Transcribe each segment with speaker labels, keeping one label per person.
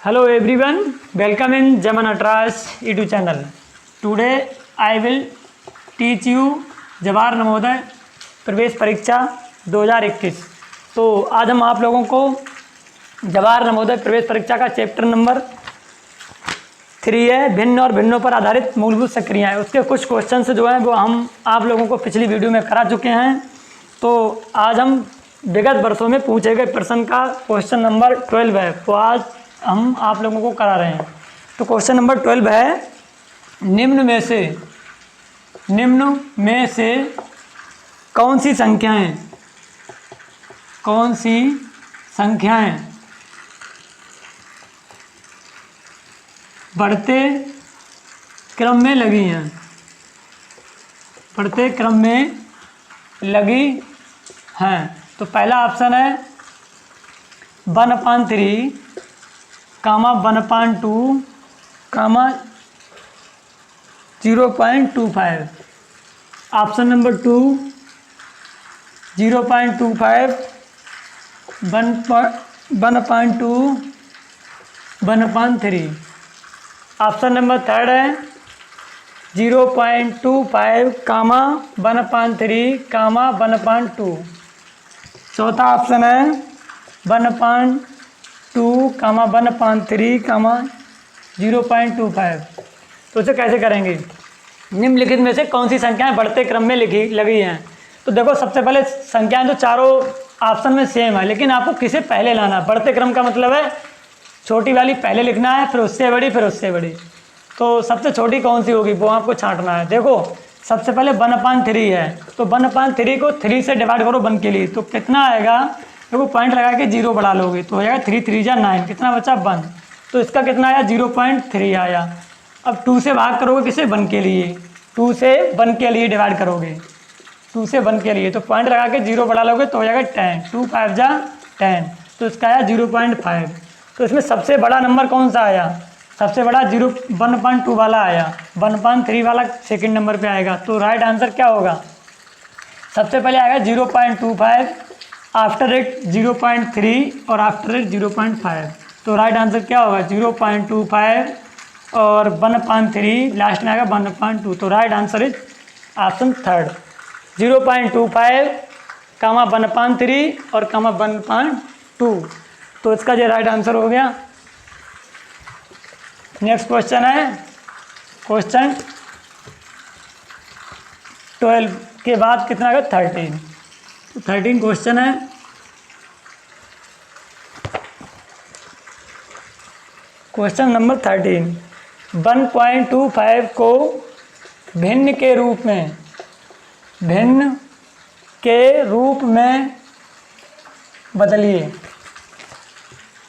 Speaker 1: Hello everyone, welcome in Jaman Atras YouTube channel. Today I will teach you Jawahar Navodaya प्रवेश परीक्षा 2021। तो आज हम आप लोगों को जवाहर नवोदय प्रवेश परीक्षा का चैप्टर नंबर 3 है, भिन्न और भिन्नों पर आधारित मूलभूत सक्रियाएं। उसके कुछ क्वेश्चन जो हैं वो हम आप लोगों को पिछली वीडियो में करा चुके हैं। तो आज हम विगत वर्षों में पूछे गए प्रश्न का क्वेश्चन नंबर 12 है, तो आज हम आप लोगों को करा रहे हैं। तो क्वेश्चन नंबर 12 है, निम्न में से कौन सी संख्याएं बढ़ते क्रम में लगी हैं। तो पहला ऑप्शन है 1/3, 1/2, 0.25। Option number 2 0.25, 1/2, 1/3। ऑप्शन नंबर 3 है 0.25, 1/3, 1/2। चौथा ऑप्शन है 1/2, 1/3, 0.25। तो इसे कैसे करेंगे? निम्नलिखित में से कौन सी संख्याएं बढ़ते क्रम में लगी हैं? तो देखो, सबसे पहले संख्याएं तो चारों ऑप्शन में सेम है, लेकिन आपको किसे पहले लाना। बढ़ते क्रम का मतलब है छोटी वाली पहले लिखना है, फिर उससे बड़ी, फिर उससे बड़ी। तो सबसे छोटी कौन सी होगी वो आपको छांटना है। देखो, सबसे पहले 1/3 है, तो 1/3 को 3 से डिवाइड करो 1 के लिए, तो कितना आएगा? देखो, पॉइंट लगा के 0 बढ़ा लोगे तो हो जाएगा 3 3 जा 9, कितना बचा 1। तो इसका कितना आया? 0.3 आया। अब 2 से भाग करोगे किसे? 1 के लिए, 2 से 1 के लिए डिवाइड करोगे, 2 से 1 के लिए, तो पॉइंट लगा के 0 बढ़ा लोगे तो हो जाएगा 10, 2 5 जा 10, तो इसका आया 0.5। तो इसमें सबसे बड़ा नंबर कौन सा आया? सबसे बड़ा 1.2 वाला आया, 1/3 वाला सेकंड नंबर पे आएगा। तो राइट आंसर क्या होगा? सबसे पहले आएगा 0.25, आफ्टर इट 0.3 और आफ्टर इट 0.5। तो राइट आंसर क्या होगा? 0.25 और 1/3, लास्ट में आएगा 1/2। तो राइट आंसर इज ऑप्शन 3, 0.25, 1/3 और 1/2। तो इसका जो राइट आंसर हो गया। नेक्स्ट क्वेश्चन है क्वेश्चन 12 के बाद कितना है? 13। तो 13 क्वेश्चन है, क्वेश्चन नंबर 13, 1.25 को भिन्न के रूप में बदलिए।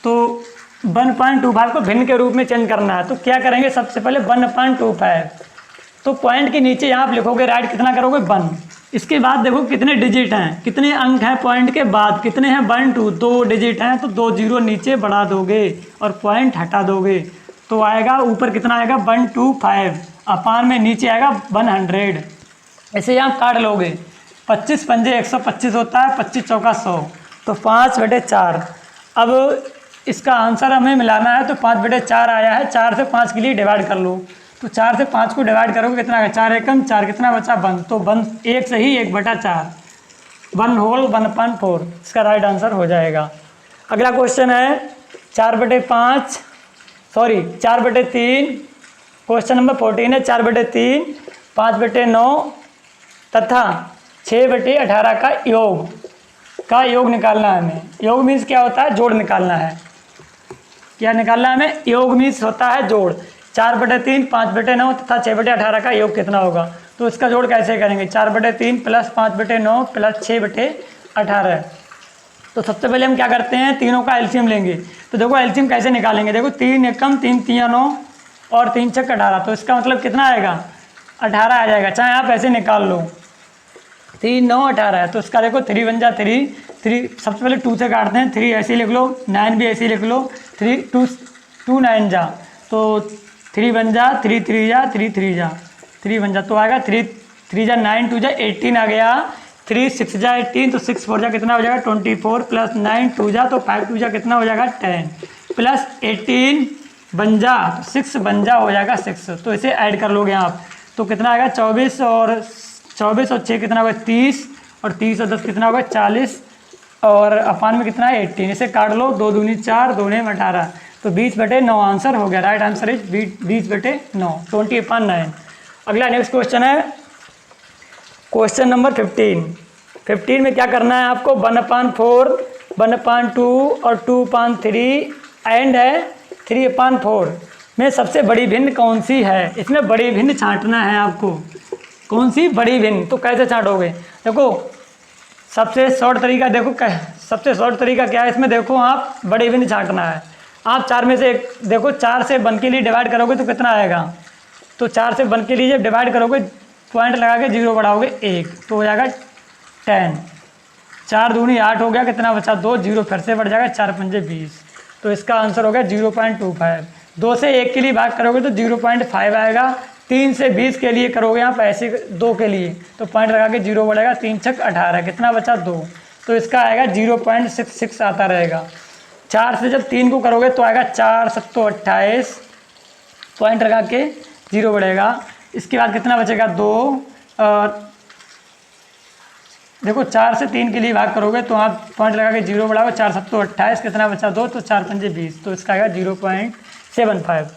Speaker 1: तो 1.25 को भिन्न के रूप में चेंज करना है, तो क्या करेंगे? सबसे पहले 1.25, तो पॉइंट के नीचे यहाँ आप लिखोगे राइट, कितना करोगे? 1। इसके बाद देखो कितने डिजिट हैं, कितने अंक हैं पॉइंट के बाद, कितने हैं? 1 2, 2 डिजिट हैं, तो 2 0 नीचे बढ़ा दोगे और पॉइंट हटा दोगे, तो आएगा ऊपर कितना आएगा? 125, अपान में नीचे आएगा 100। ऐसे यहाँ काट लोगे, 25 पंजे 125 होता है, 25 चौका 100, तो 5/4। अब इसका आंसर हमें मिलाना है, तो 5/4 आया है, 4 से 5 के लिए डिवाइड कर लो। तो 4 से 5 को डिवाइड करोगे कितना आएगा? 4 एकम 4, कितना बचा? 1। तो 1 एक से ही 1/4, 1 होल 1/4, इसका राइट आंसर हो जाएगा। अगला क्वेश्चन है 4/3, क्वेश्चन नंबर 14 है, 4/3, 5/9 तथा 6/18 का योग निकालना है हमें। योग मीन्स क्या होता है? जोड़ निकालना है। क्या निकालना है हमें? योग मीन्स होता है जोड़। 4/3, 5/9 तथा 6/18 का योग कितना होगा? तो इसका जोड़ कैसे करेंगे? 4/3 प्लस 5/9 प्लस 6/18। तो सबसे पहले हम क्या करते हैं? तीनों का एलसीएम लेंगे। तो देखो एलसीएम कैसे निकालेंगे? देखो 3 एकम 3 3 9 और 3 6 18, तो इसका मतलब कितना आएगा? 18 आ जाएगा, चाहे आप ऐसे निकाल लो। 3 9 18 है, तो इसका देखो 3 1 जा 3, सबसे पहले 2 से काटते हैं, 3 ऐसे ही लिख लो, 9 भी ऐसे ही लिख लो, 3 2 9 जा, तो 3 1 जा 3 3 जा 3 3 जा 3 1 जा, तो आएगा 3 3 जा 9 2 जा 18 आ गया। 3 6 जा 18, तो 6 4 जा कितना हो जाएगा 24 प्लस 9 2 जा, तो 5 2 जा कितना हो जाएगा 10। प्लस 18 बन जा, 6 बन जा हो जाएगा 6। तो इसे ऐड कर लोगे आप तो कितना आएगा 24 और 6 कितना होगा 30 और 30 और 10 कितना होगा 40 और अपान में कितना है 18। इसे काट लो, 2 दूनी 4, 2 ने 18 तो 20/9 आंसर हो गया। Right answer is 20/9, 20/9। अगला नेक्स्ट क्वेश्चन है क्वेश्चन नंबर 15 में क्या करना है आपको 1/4, 1/2 और 2/3 एंड है 3/4 में सबसे बड़ी भिन्न कौन सी है। इसमें बड़ी भिन्न छांटना है आपको। कौन सी बड़ी भिन्न, तो कैसे छांटोगे, देखो सबसे शॉर्ट तरीका देखो सबसे शॉर्ट तरीका क्या है इसमें, देखो आप बड़ी भिन्न छांटना है। आप 4 में से देखो 4 से 1 के लिए डिवाइड करोगे तो कितना आएगा, तो 4 से 1 के लिए जब डिवाइड करोगे पॉइंट लगा के 0 बढ़ाओगे 1 तो हो जाएगा 10। 4 दूनी 8 हो गया, कितना बचा 2, 0 फिर से बढ़ जाएगा 4 पंजे 20। तो इसका आंसर हो गया 0.25। 2 से 1 के लिए भाग करोगे तो 0.5 आएगा। 3 से 20 के लिए करोगे आप ऐसे 2 के लिए तो पॉइंट लगा के 0 बढ़ेगा, 3 छक 18, कितना बचा 2 तो इसका आएगा 0.66 आता रहेगा। 4 से जब 3 को करोगे तो आएगा 4 7 28, पॉइंट लगा के 0 बढ़ेगा। इसके बाद कितना बचेगा 2 और देखो 4 से 3 के लिए भाग करोगे तो आप पॉइंट लगा के 0 बढ़ाओगे, 4 7 28, कितना बचा 2 तो 4 पंजे 20 तो इसका आएगा 0.75।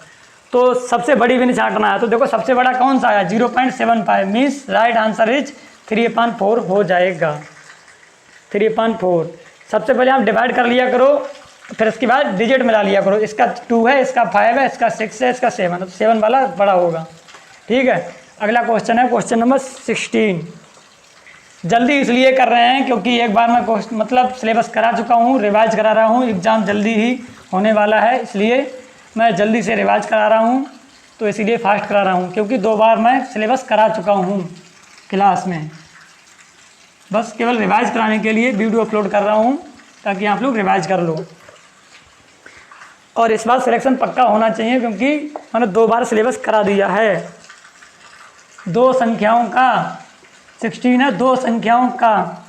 Speaker 1: तो सबसे बड़ी भिन्न छांटना है तो देखो सबसे बड़ा कौन सा आया 0.75 मीन्स राइट आंसर इज 3/4 हो जाएगा। 3/4 सबसे पहले आप डिवाइड कर लिया करो, फिर इसके बाद डिजिट मिला लिया करो। इसका 2 है, इसका 5 है, इसका 6 है, इसका 7 है, तो 7 वाला बड़ा होगा। ठीक है, अगला क्वेश्चन है क्वेश्चन नंबर 16। जल्दी इसलिए कर रहे हैं क्योंकि एक बार मैं मतलब सिलेबस करा चुका हूँ, रिवाइज करा रहा हूँ, एग्ज़ाम जल्दी ही होने वाला है इसलिए मैं जल्दी से रिवाइज करा रहा हूँ, तो इसीलिए फास्ट करा रहा हूँ क्योंकि 2 बार मैं सिलेबस करा चुका हूँ क्लास में। बस केवल रिवाइज कराने के लिए वीडियो अपलोड कर रहा हूँ ताकि आप लोग रिवाइज कर लो। और इस बार सिलेक्शन पक्का होना चाहिए क्योंकि मैंने 2 बार सिलेबस करा दिया है। 2 संख्याओं का 16 है, 2 संख्याओं का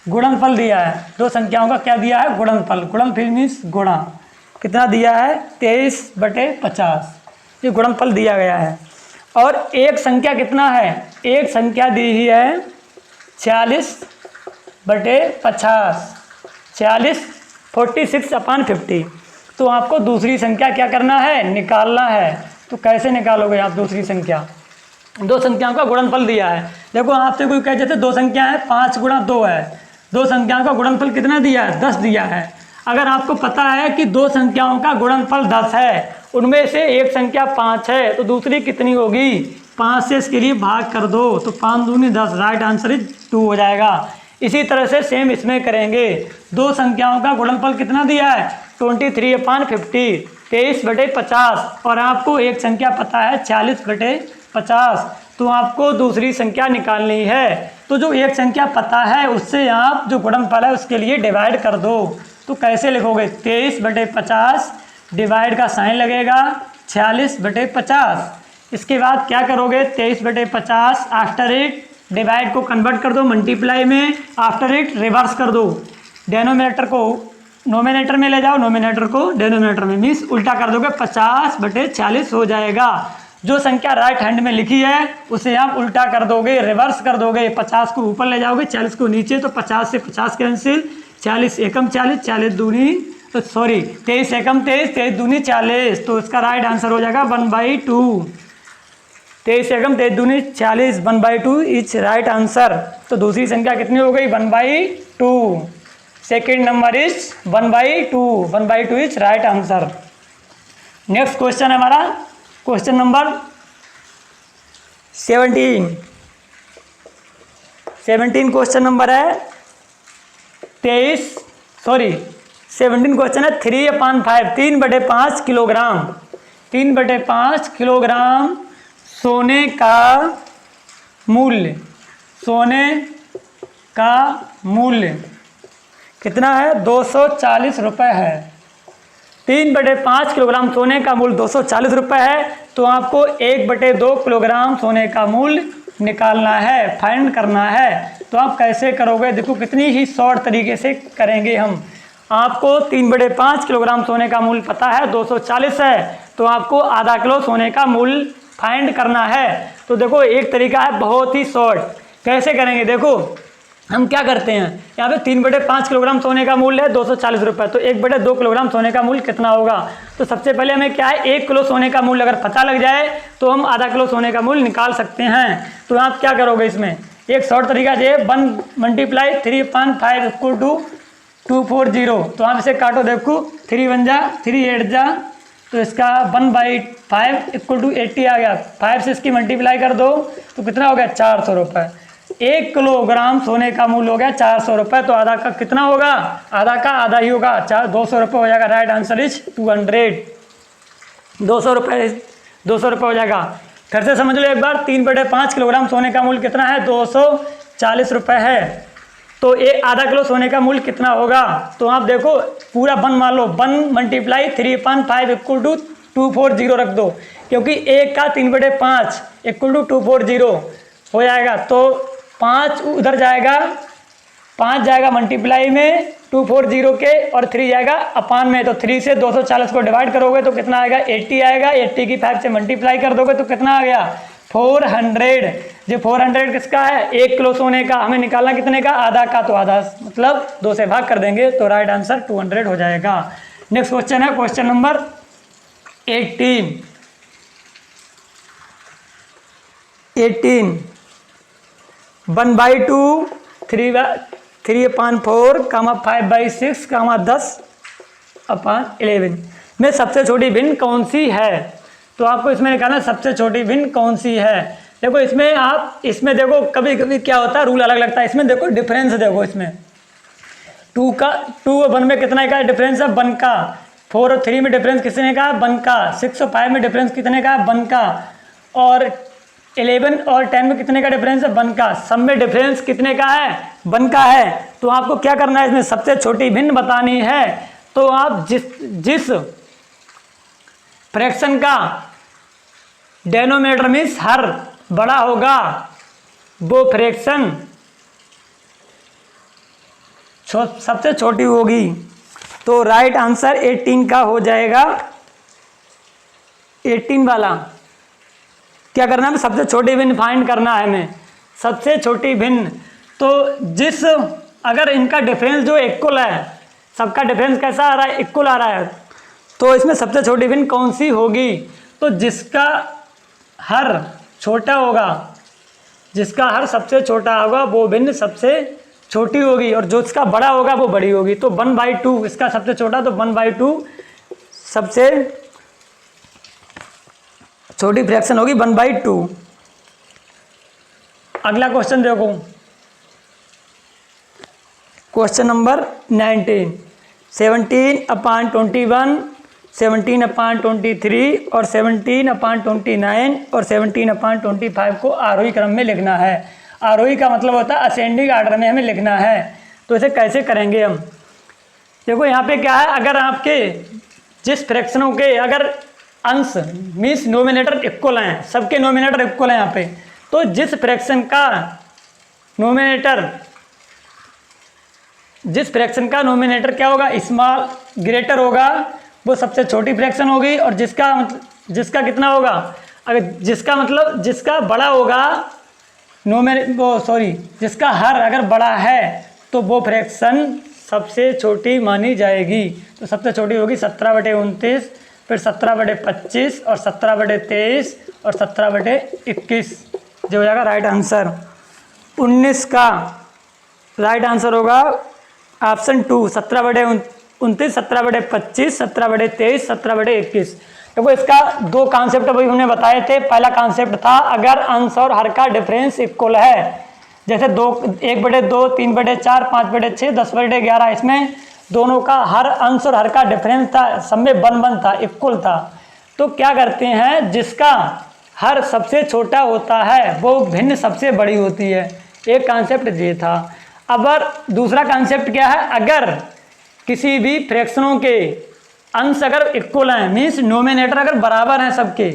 Speaker 1: गुणनफल दिया है। 2 संख्याओं का क्या दिया है गुणनफल, गुणनफल मीन्स गुणा, कितना दिया है 23/50, ये गुणनफल दिया गया है। और एक संख्या कितना है, एक संख्या दी ही है 46/50, 46 46/50। तो आपको दूसरी संख्या क्या करना है निकालना है। तो कैसे निकालोगे आप दूसरी संख्या, 2 संख्याओं का गुणनफल दिया है। देखो आपसे कोई कहे जैसे 2 संख्या है 5 गुणा 2 है, 2 संख्याओं का गुणनफल कितना दिया है 10 दिया है। अगर आपको पता है कि 2 संख्याओं का गुणनफल 10 है, उनमें से एक संख्या 5 है तो दूसरी कितनी होगी 5 से इसके लिए भाग कर दो तो 5 दूनी 10, राइट आंसर इज 2 हो जाएगा। इसी तरह से सेम इसमें करेंगे। 2 संख्याओं का गुणनफल कितना दिया है 23/50, 23/50 और आपको एक संख्या पता है 46/50, तो आपको दूसरी संख्या निकालनी है। तो जो एक संख्या पता है उससे आप जो गुणनफल है उसके लिए डिवाइड कर दो। तो कैसे लिखोगे 23/50 डिवाइड का साइन लगेगा 46/50। इसके बाद क्या करोगे 23/50 आफ्टर इट डिवाइड को कन्वर्ट कर दो मल्टीप्लाई में, आफ्टर इट रिवर्स कर दो, डेनोमिनेटर को नोमिनेटर में ले जाओ, नोमिनेटर को डेनोमिनेटर में, मीन्स उल्टा कर दोगे 50/46 हो जाएगा। जो संख्या राइट हैंड में लिखी है उसे आप उल्टा कर दोगे, रिवर्स कर दोगे, 50 को ऊपर ले जाओगे 40 को नीचे, तो 50 से 50 कैंसिल, 40 एकम 40, 40 दूनी 23 एकम 23, 23 दूनी 40, तो इसका राइट आंसर हो जाएगा 1/2। 23 एकम 23 दूनी 40, 1/2 इज राइट आंसर। तो दूसरी संख्या कितनी हो गई 1/2। Second number is 1/2, 1/2 is right answer. Next question है हमारा क्वेश्चन नंबर 17 क्वेश्चन नंबर है 17 क्वेश्चन है 3/5, 3/5 किलोग्राम, 3/5 किलोग्राम सोने का मूल्य, सोने का मूल्य कितना है 240 रुपये है। 3/5 किलोग्राम सोने का मूल्य 240 रुपये है, तो आपको 1/2 किलोग्राम सोने का मूल्य निकालना है, फाइंड करना है। तो आप कैसे करोगे, देखो कितनी ही शॉर्ट तरीके से करेंगे हम। आपको 3/5 किलोग्राम सोने का मूल्य पता है 240 है, तो आपको आधा किलो सोने का मूल्य फाइंड करना है। तो देखो एक तरीका है बहुत ही शॉर्ट, कैसे करेंगे देखो, हम क्या करते हैं यहाँ पे 3/5 किलोग्राम सोने का मूल्य है 240 रुपये, तो 1/2 किलोग्राम सोने का मूल्य कितना होगा। तो सबसे पहले हमें क्या है 1 किलो सोने का मूल्य अगर पता लग जाए तो हम आधा किलो सोने का मूल्य निकाल सकते हैं। तो आप क्या करोगे, इसमें एक शॉर्ट तरीका है 1 × 3/5 = 240। तो आप इसे काटो, देखो 3 1 जा 3 8 जा, तो इसका 1/5 = 80 आ गया। 5 से इसकी मल्टीप्लाई कर दो तो कितना हो गया 400 रुपये। 1 किलोग्राम सोने का मूल्य हो गया 400 रुपये, तो आधा का कितना होगा, आधा का आधा ही होगा 200 रुपये हो जाएगा। राइट आंसर इज 200, 200 रुपये हो जाएगा। फिर से समझ लो एक बार, 3/5 किलोग्राम सोने का मूल्य कितना है 240 रुपये है, तो ये आधा किलो सोने का मूल्य कितना होगा। तो आप देखो पूरा 1 मान लो, 1 × 3/5 = 240 रख दो, क्योंकि 1 का 3/5 = 240 हो जाएगा। तो 5 उधर जाएगा, 5 जाएगा मल्टीप्लाई में 240 के, और 3 जाएगा अपान में। तो 3 से 240 को डिवाइड करोगे तो कितना आएगा 80 आएगा। 80 की 5 से मल्टीप्लाई कर दोगे तो कितना आ गया 400। जो 400 किसका है 1 किलो सोने का, हमें निकालना कितने का, आधा का, तो आधा मतलब 2 से भाग कर देंगे, तो राइट आंसर 200 हो जाएगा। नेक्स्ट क्वेश्चन है क्वेश्चन नंबर 18। 1/2 3/4, 5/6, 10/11 में सबसे छोटी भिन्न कौन सी है। तो आपको इसमें निकालना सबसे छोटी भिन्न कौन सी है। देखो इसमें आप इसमें देखो कभी कभी क्या होता है रूल अलग लगता है। इसमें देखो डिफरेंस देखो, इसमें 2 और 1 में कितना का डिफरेंस है 1 का, 4 और 3 में डिफरेंस कितने का है 1 का, 6 और 5 में डिफरेंस कितने का है 1 का, और 11 और 10 में कितने का डिफरेंस है 1 का। सब में डिफरेंस कितने का है 1 का है। तो आपको क्या करना है, इसमें सबसे छोटी भिन्न बतानी है। तो आप जिस फ्रैक्शन का डेनोमिनेटर मीन्स हर बड़ा होगा वो फ्रैक्शन सबसे छोटी होगी। तो राइट आंसर 18 का हो जाएगा। 18 वाला क्या करना है, सबसे छोटी भिन्न फाइंड करना है हमें, सबसे छोटी भिन्न। तो जिस अगर इनका डिफरेंस जो इक्वल है, सबका डिफरेंस कैसा आ रहा है इक्वल आ रहा है, तो इसमें सबसे छोटी भिन्न कौन सी होगी। तो जिसका हर छोटा होगा, जिसका हर सबसे छोटा होगा वो भिन्न सबसे छोटी होगी, और जो इसका बड़ा होगा वो बड़ी होगी। तो 1/2 इसका सबसे छोटा, तो 1/2 सबसे छोटी फ्रैक्शन होगी 1/2। अगला क्वेश्चन देखो, क्वेश्चन नंबर 19। 17/21, 17/23 और 17/29 और 17/25 को आरोही क्रम में लिखना है। आरोही का मतलब होता है असेंडिंग आर्डर में हमें लिखना है। तो इसे कैसे करेंगे हम, देखो यहाँ पे क्या है, अगर आपके जिस फ्रैक्शनों के अगर अंश मीन्स नोमिनेटर इक्वल हैं, सबके नोमिनेटर इक्वल हैं यहाँ पे, तो जिस फ्रैक्शन का नोमिनेटर क्या होगा स्मॉल ग्रेटर होगा वो सबसे छोटी फ्रैक्शन होगी, और जिसका कितना होगा, अगर जिसका बड़ा होगा जिसका हर अगर बड़ा है तो वो फ्रैक्शन सबसे छोटी मानी जाएगी। तो सबसे छोटी होगी 17/29, फिर 17/25 और 17/23 और 17/21 जो हो जाएगा राइट आंसर। 19 का राइट आंसर होगा ऑप्शन 2, 17/29, 17/25, 17/23, 17/21। देखो इसका 2 कॉन्सेप्ट अभी हमने बताए थे। पहला कॉन्सेप्ट था अगर अंश और हर का डिफरेंस इक्वल है, जैसे 1/2, 3/4, 5/6, 10/11, इसमें दोनों का हर अंश और हर का डिफरेंस था, सब में 1 था, इक्वल था। तो क्या करते हैं, जिसका हर सबसे छोटा होता है वो भिन्न सबसे बड़ी होती है। एक कॉन्सेप्ट ये था। अब दूसरा कॉन्सेप्ट क्या है, अगर किसी भी फ्रैक्शनों के अंश अगर इक्वल हैं मीन्स नोमिनेटर अगर बराबर हैं सबके,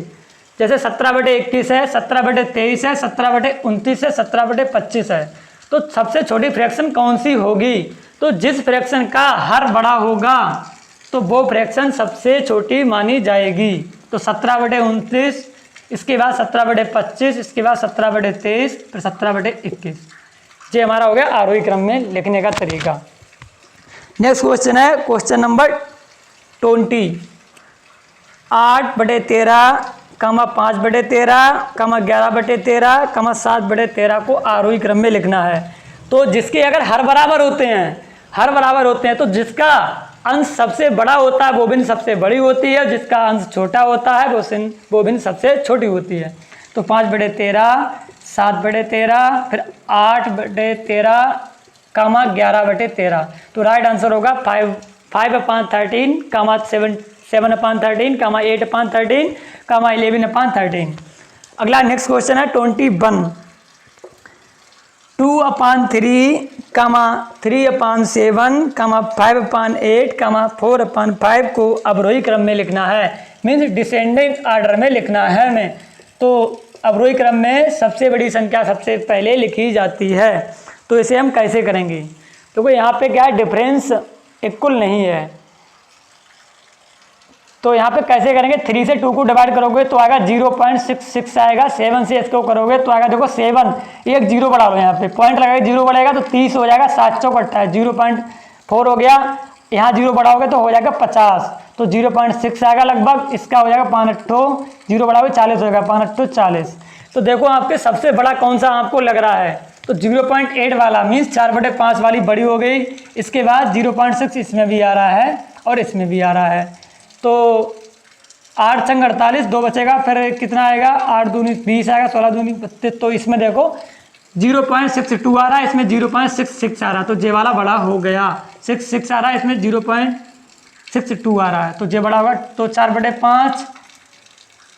Speaker 1: जैसे 17/21 है, 17/23 है, 17/29 है, 17/25 है, तो सबसे छोटी फ्रैक्शन कौन सी होगी। तो जिस फ्रैक्शन का हर बड़ा होगा तो वो फ्रैक्शन सबसे छोटी मानी जाएगी। तो 17/29, इसके बाद 17/25, इसके बाद 17/23, फिर 17/21। ये हमारा हो गया आरोही क्रम में लिखने का तरीका। नेक्स्ट क्वेश्चन है क्वेश्चन नंबर 20। 8/13, 5/13, 11/13, 7/13 को आरोही क्रम में लिखना है। तो जिसके अगर हर बराबर होते हैं तो जिसका अंश सबसे बड़ा होता है वो भिन्न सबसे बड़ी होती है, जिसका अंश छोटा होता है वो भिन्न सबसे छोटी होती है। तो 5/13, 7/13, फिर 8/13, 11/13। तो राइट आंसर होगा 5/13, 7/13, 8/13, 11/13। अगला नेक्स्ट क्वेश्चन है 21। 2/3, 3/7, 5/8, 4/5 को अवरोही क्रम में लिखना है, मीन्स डिसेंडिंग आर्डर में लिखना है हमें। तो अवरोही क्रम में सबसे बड़ी संख्या सबसे पहले लिखी जाती है। तो इसे हम कैसे करेंगे? तो यहाँ पे क्या है, डिफरेंस इक्वल नहीं है, तो यहाँ पे कैसे करेंगे? 3 से 2 को डिवाइड करोगे तो आएगा 0.66 आएगा। 7 से इसको करोगे तो आएगा, देखो 7, एक जीरो बढ़ा लो, यहाँ पे पॉइंट लगाएगा, जीरो बढ़ेगा तो 30 हो जाएगा, 7 चौक 28, 0.4 हो गया। यहाँ जीरो बढ़ाओगे तो हो जाएगा 50, तो 0.6 आएगा लगभग। इसका हो जाएगा 5 जीरो बढ़ाओगे 40 होगा, 5 40। तो देखो आपके सबसे बड़ा कौन सा आपको लग रहा है? तो 0.8 वाला, मीन्स 4/5 वाली बड़ी हो गई। इसके बाद 0.6 इसमें भी आ रहा है और इसमें भी आ रहा है। तो 8 संग 48, 2 बचेगा, फिर कितना आएगा? 8 दूनी 20 आएगा, 16 दूनी 32। तो इसमें देखो 0.62 आ रहा है, इसमें 0.66 आ रहा है, तो जे वाला बड़ा हो गया। 66 आ रहा है, इसमें 0.62 आ रहा है, तो जे बड़ा होगा। तो 4/5,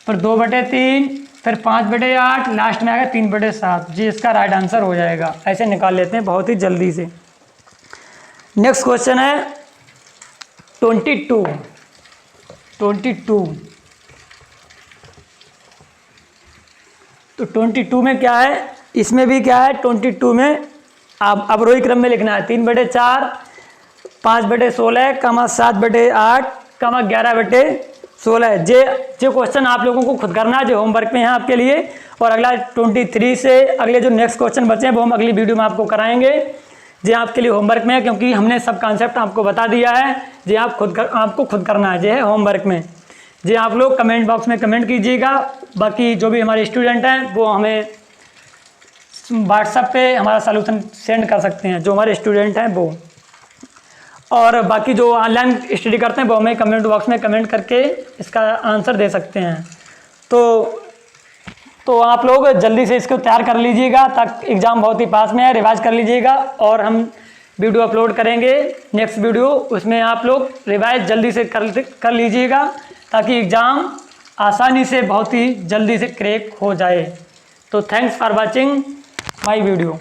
Speaker 1: फिर 2/3, फिर 5/8, लास्ट में आएगा 3/7। जी इसका राइट आंसर हो जाएगा। ऐसे निकाल लेते हैं बहुत ही जल्दी से। नेक्स्ट क्वेश्चन है 22। तो 22 में क्या है? इसमें भी क्या है? 22 में आप अवरोही क्रम में लिखना है। 3/4, 5/16, 7/8, 11/16। जे क्वेश्चन आप लोगों को खुद करना है, जो होमवर्क में है आपके लिए। और अगला 23 से अगले जो नेक्स्ट क्वेश्चन बचे हैं वो हम अगली वीडियो में आपको कराएंगे। जे आपके लिए होमवर्क में है, क्योंकि हमने सब कॉन्सेप्ट आपको बता दिया है। जे आपको खुद करना है, जे है होमवर्क में। जे आप लोग कमेंट बॉक्स में कमेंट कीजिएगा। बाकी जो भी हमारे स्टूडेंट हैं वो हमें व्हाट्सएप पे हमारा सॉल्यूशन सेंड कर सकते हैं, जो हमारे स्टूडेंट हैं वो। और बाकी जो ऑनलाइन स्टडी करते हैं वो हमें कमेंट बॉक्स में कमेंट करके इसका आंसर दे सकते हैं। तो आप लोग जल्दी से इसको तैयार कर लीजिएगा, ताकि एग्ज़ाम बहुत ही पास में है। रिवाइज कर लीजिएगा और हम वीडियो अपलोड करेंगे नेक्स्ट वीडियो, उसमें आप लोग रिवाइज जल्दी से कर लीजिएगा, ताकि एग्ज़ाम आसानी से बहुत ही जल्दी से क्रैक हो जाए। तो thanks for watching my video.